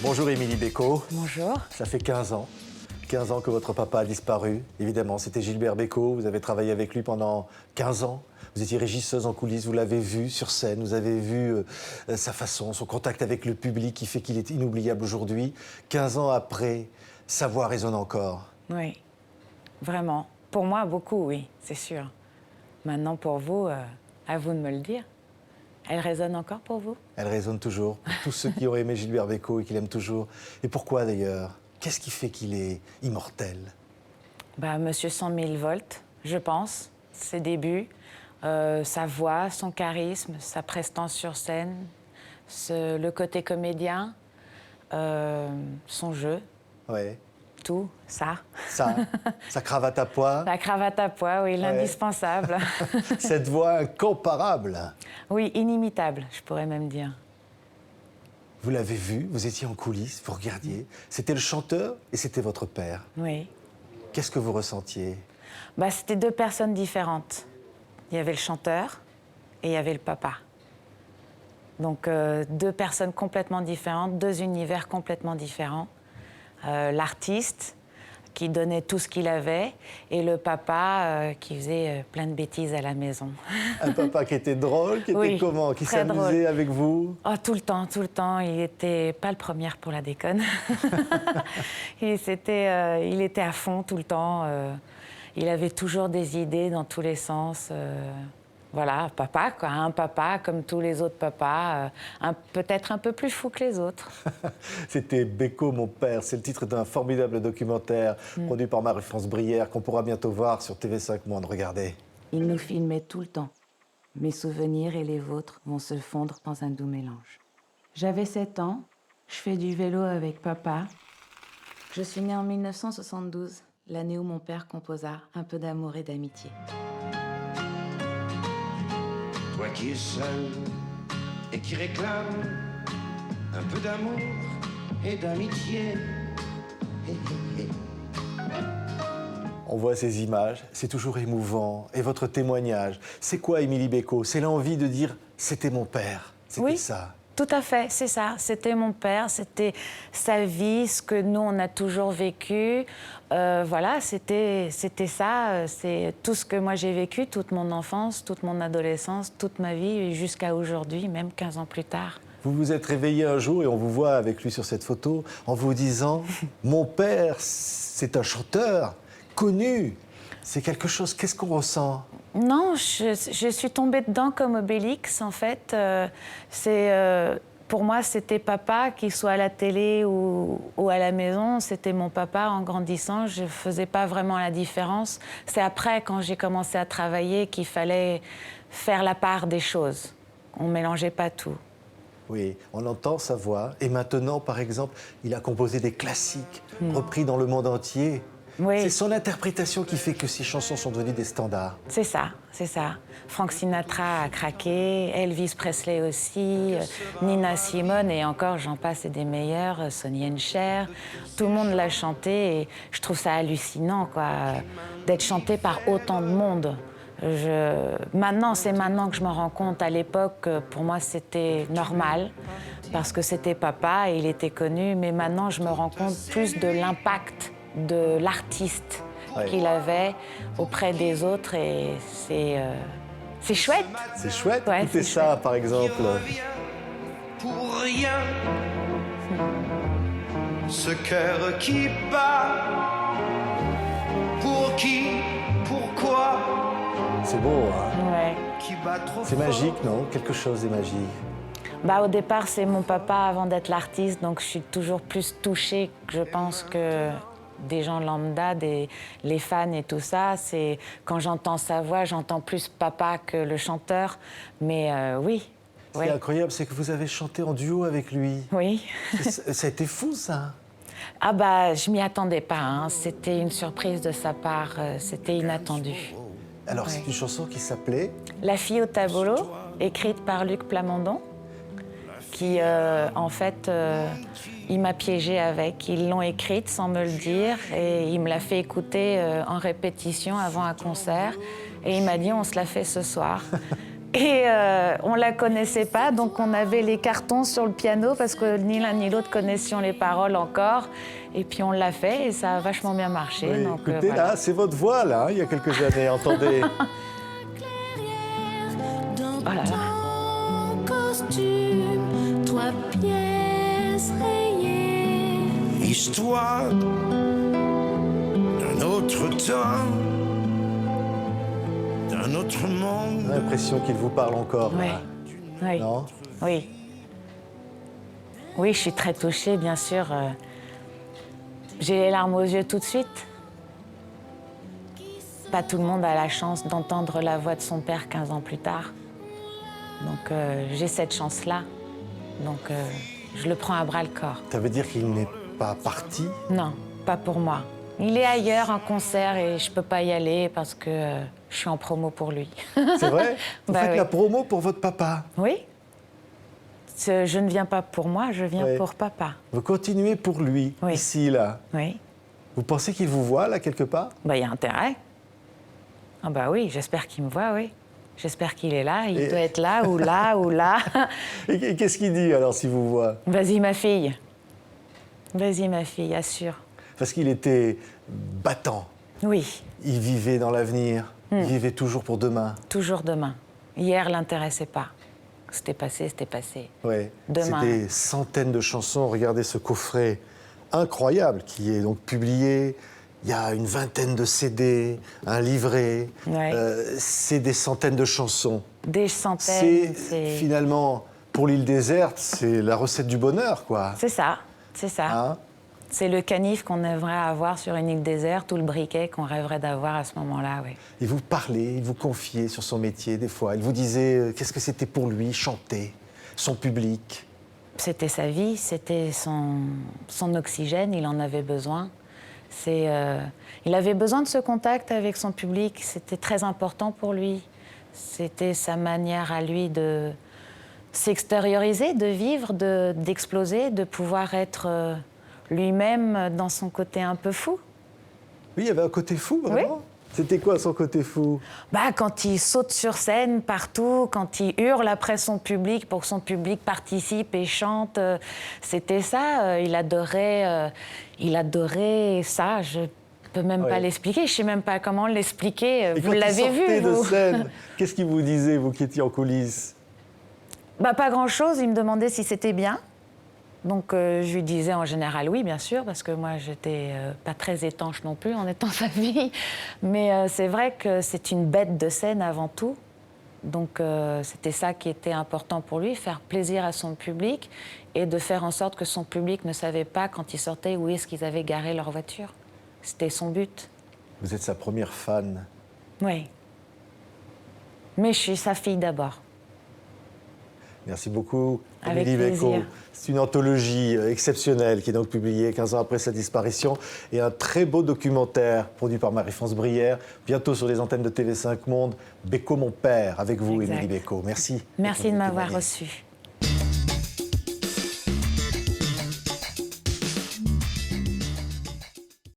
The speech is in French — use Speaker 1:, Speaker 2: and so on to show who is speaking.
Speaker 1: Bonjour Émilie Bécaud.
Speaker 2: Bonjour.
Speaker 1: Ça fait 15 ans. 15 ans que votre papa a disparu. Évidemment, c'était Gilbert Bécaud. Vous avez travaillé avec lui pendant 15 ans. Vous étiez régisseuse en coulisses, vous l'avez vu sur scène, vous avez vu sa façon, son contact avec le public qui fait qu'il est inoubliable aujourd'hui. 15 ans après, sa voix résonne encore.
Speaker 2: Oui, vraiment. Pour moi, beaucoup, oui, c'est sûr. Maintenant, pour vous, à vous de me le dire. Elle résonne encore pour vous?
Speaker 1: Elle résonne toujours pour tous ceux qui ont aimé Gilbert Bécaud et qui l'aiment toujours. Et pourquoi d'ailleurs? Qu'est-ce qui fait qu'il est immortel?
Speaker 2: Monsieur 100 000 volts, je pense. Ses débuts, sa voix, son charisme, sa prestance sur scène, le côté comédien, son jeu.
Speaker 1: Ouais.
Speaker 2: Tout, ça.
Speaker 1: Ça, sa cravate à pois.
Speaker 2: La cravate à pois, oui, l'indispensable.
Speaker 1: Cette voix incomparable.
Speaker 2: Oui, inimitable, je pourrais même dire.
Speaker 1: Vous l'avez vu, vous étiez en coulisses, vous regardiez. C'était le chanteur et c'était votre père.
Speaker 2: Oui.
Speaker 1: Qu'est-ce que vous ressentiez?
Speaker 2: C'était deux personnes différentes. Il y avait le chanteur et il y avait le papa. Donc, deux personnes complètement différentes, deux univers complètement différents. L'artiste qui donnait tout ce qu'il avait et le papa qui faisait plein de bêtises à la maison.
Speaker 1: Un papa qui était drôle, qui était
Speaker 2: Oui,
Speaker 1: comment? Qui
Speaker 2: très
Speaker 1: s'amusait
Speaker 2: drôle.
Speaker 1: avec vous?
Speaker 2: Oh, tout le temps, tout le temps. Il n'était pas le premier pour la déconne. Il était à fond tout le temps. Il avait toujours des idées dans tous les sens. Voilà, papa, quoi. Un papa comme tous les autres papas, peut-être un peu plus fou que les autres.
Speaker 1: C'était Bécaud, mon père. C'est le titre d'un formidable documentaire produit par Marie-France Brière qu'on pourra bientôt voir sur TV5 Monde. Regardez.
Speaker 3: Il nous filmait tout le temps. Mes souvenirs et les vôtres vont se fondre dans un doux mélange. J'avais 7 ans, je fais du vélo avec papa. Je suis née en 1972, l'année où mon père composa Un peu d'amour et d'amitié.
Speaker 4: Toi qui es seul et qui réclame un peu d'amour et d'amitié.
Speaker 1: On voit ces images, c'est toujours émouvant. Et votre témoignage, c'est quoi, Émilie Bécaud? C'est l'envie de dire « c'était mon père ». C'était
Speaker 2: Oui.
Speaker 1: ça.
Speaker 2: Tout à fait, c'est ça. C'était mon père, c'était sa vie, ce que nous, on a toujours vécu. Voilà, c'était ça. C'est tout ce que moi, j'ai vécu, toute mon enfance, toute mon adolescence, toute ma vie, et jusqu'à aujourd'hui, même 15 ans plus tard.
Speaker 1: Vous vous êtes réveillé un jour et on vous voit avec lui sur cette photo en vous disant « mon père, c'est un chanteur connu ». C'est quelque chose, qu'est-ce qu'on ressent?
Speaker 2: Non, je suis tombée dedans comme Obélix, en fait. Pour moi, c'était papa, qu'il soit à la télé ou à la maison. C'était mon papa en grandissant. Je ne faisais pas vraiment la différence. C'est après, quand j'ai commencé à travailler, qu'il fallait faire la part des choses. On ne mélangeait pas tout.
Speaker 1: Oui, on entend sa voix. Et maintenant, par exemple, il a composé des classiques repris dans le monde entier.
Speaker 2: Oui.
Speaker 1: C'est son interprétation qui fait que ces chansons sont devenues des standards.
Speaker 2: C'est ça, c'est ça. Frank Sinatra a craqué, Elvis Presley aussi, Nina Simone et encore, j'en passe, et des meilleurs, Sonny and Cher. Tout le monde l'a chanté et je trouve ça hallucinant, quoi, d'être chanté par autant de monde. Maintenant, c'est maintenant que je me rends compte. À l'époque, pour moi, c'était normal parce que c'était papa et il était connu. Mais maintenant, je me rends compte plus de l'impact de l'artiste qu'il avait auprès des autres et c'est chouette.
Speaker 1: C'est chouette,
Speaker 2: Ouais,
Speaker 1: écoutez
Speaker 2: c'est
Speaker 1: ça
Speaker 2: chouette.
Speaker 1: par exemple.
Speaker 4: Pour rien, ce cœur qui bat, pour qui, pourquoi,
Speaker 1: C'est beau, hein?
Speaker 2: Ouais.
Speaker 4: qui bat trop
Speaker 1: C'est
Speaker 4: fort.
Speaker 1: magique, non? Quelque chose est magique.
Speaker 2: Au départ, c'est mon papa avant d'être l'artiste, donc je suis toujours plus touchée, je pense, que des gens lambda, les fans et tout ça. C'est quand j'entends sa voix, j'entends plus papa que le chanteur. Mais oui.
Speaker 1: Ce qui est incroyable, c'est que vous avez chanté en duo avec lui.
Speaker 2: Oui.
Speaker 1: Ça a été fou, ça.
Speaker 2: Je m'y attendais pas. Hein. C'était une surprise de sa part. C'était inattendu.
Speaker 1: Alors, c'est une chanson qui s'appelait...
Speaker 2: La fille au tableau, écrite par Luc Plamondon, qui, en fait, il m'a piégée avec. Ils l'ont écrite sans me le dire et il me l'a fait écouter en répétition avant un concert. Et il m'a dit, on se la fait ce soir. Et on la connaissait pas, donc on avait les cartons sur le piano parce que ni l'un ni l'autre connaissions les paroles encore. Et puis on l'a fait et ça a vachement bien marché.
Speaker 1: Oui,
Speaker 2: donc,
Speaker 1: écoutez,
Speaker 2: voilà.
Speaker 1: là, c'est votre voix, là, hein, il y a quelques années, entendez.
Speaker 2: Oh là là.
Speaker 5: Costume, 3 pièces rayées.
Speaker 4: Histoire d'un autre temps, d'un autre monde.
Speaker 1: J'ai l'impression qu'il vous parle encore.
Speaker 2: Oui.
Speaker 1: là.
Speaker 2: Oui.
Speaker 1: Non?
Speaker 2: Oui. Oui, je suis très touchée, bien sûr. J'ai les larmes aux yeux tout de suite. Pas tout le monde a la chance d'entendre la voix de son père 15 ans plus tard. Donc j'ai cette chance-là. Donc je le prends à bras-le-corps.
Speaker 1: Ça veut dire qu'il n'est pas parti?
Speaker 2: Non, pas pour moi. Il est ailleurs en concert et je peux pas y aller parce que je suis en promo pour lui.
Speaker 1: C'est vrai? Vous
Speaker 2: Bah
Speaker 1: faites
Speaker 2: oui.
Speaker 1: la promo pour votre papa.
Speaker 2: Oui. Je ne viens pas pour moi, je viens
Speaker 1: Oui.
Speaker 2: pour papa.
Speaker 1: Vous continuez pour lui,
Speaker 2: Oui.
Speaker 1: ici, là.
Speaker 2: Oui.
Speaker 1: Vous pensez qu'il vous voit, là, quelque part?
Speaker 2: Bah, il y a intérêt. Ah bah oui, j'espère qu'il me voit, oui. J'espère qu'il est là. Il
Speaker 1: Et-
Speaker 2: doit être là ou là ou là.
Speaker 1: Et qu'est-ce qu'il dit, alors, s'il vous voit?
Speaker 2: Vas-y, ma fille. Vas-y, ma fille, assure.
Speaker 1: Parce qu'il était battant.
Speaker 2: Oui,
Speaker 1: Il vivait dans l'avenir. Il vivait toujours pour demain.
Speaker 2: toujours demain. Hier l'intéressait pas. C'était passé, c'était passé.
Speaker 1: Ouais.
Speaker 2: Demain.
Speaker 1: C'est des centaines de chansons. Regardez ce coffret incroyable qui est donc publié. Il y a une vingtaine de CD, un livret.
Speaker 2: Ouais.
Speaker 1: C'est des centaines de chansons.
Speaker 2: Des centaines.
Speaker 1: Finalement, pour l'île déserte, c'est la recette du bonheur, quoi.
Speaker 2: C'est ça, c'est ça.
Speaker 1: Hein?
Speaker 2: C'est le canif qu'on aimerait avoir sur une île déserte ou le briquet qu'on rêverait d'avoir à ce moment-là, oui.
Speaker 1: Il vous parlait, il vous confiait sur son métier des fois. Il vous disait qu'est-ce que c'était pour lui, chanter, son public.
Speaker 2: C'était sa vie, c'était son oxygène, il en avait besoin. Il avait besoin de ce contact avec son public, c'était très important pour lui. C'était sa manière à lui de s'extérioriser, de vivre, d'exploser, de pouvoir être lui-même dans son côté un peu fou.
Speaker 1: Oui, il y avait un côté fou, vraiment. C'était quoi son côté fou?
Speaker 2: Bah, quand il saute sur scène partout, quand il hurle après son public pour que son public participe et chante, c'était ça. Il adorait ça. Je peux même pas
Speaker 1: Ouais.
Speaker 2: l'expliquer. Je sais même pas comment l'expliquer.
Speaker 1: Et
Speaker 2: Vous
Speaker 1: quand il
Speaker 2: l'avez
Speaker 1: sortait
Speaker 2: vu,
Speaker 1: de
Speaker 2: vous.
Speaker 1: scène, qu'est-ce qu'il vous disait, vous qui étiez en coulisses?
Speaker 2: Bah, pas grand-chose. Il me demandait si c'était bien. Donc je lui disais en général oui, bien sûr, parce que moi j'étais pas très étanche non plus en étant sa fille. Mais c'est vrai que c'est une bête de scène avant tout. Donc c'était ça qui était important pour lui, faire plaisir à son public et de faire en sorte que son public ne savait pas quand il sortait où est-ce qu'ils avaient garé leur voiture. C'était son but.
Speaker 1: Vous êtes sa première fan.
Speaker 2: Oui. Mais je suis sa fille d'abord.
Speaker 1: Merci beaucoup,
Speaker 2: Avec
Speaker 1: Émilie Bécaud.
Speaker 2: plaisir.
Speaker 1: C'est une anthologie exceptionnelle qui est donc publiée 15 ans après sa disparition et un très beau documentaire produit par Marie-France Brière, bientôt sur les antennes de TV5 Monde. Bécaud, mon père, avec vous,
Speaker 2: Exact.
Speaker 1: Émilie Bécaud. Merci.
Speaker 2: Merci de
Speaker 1: d'être venue
Speaker 2: m'avoir
Speaker 1: témoigner.
Speaker 2: reçue.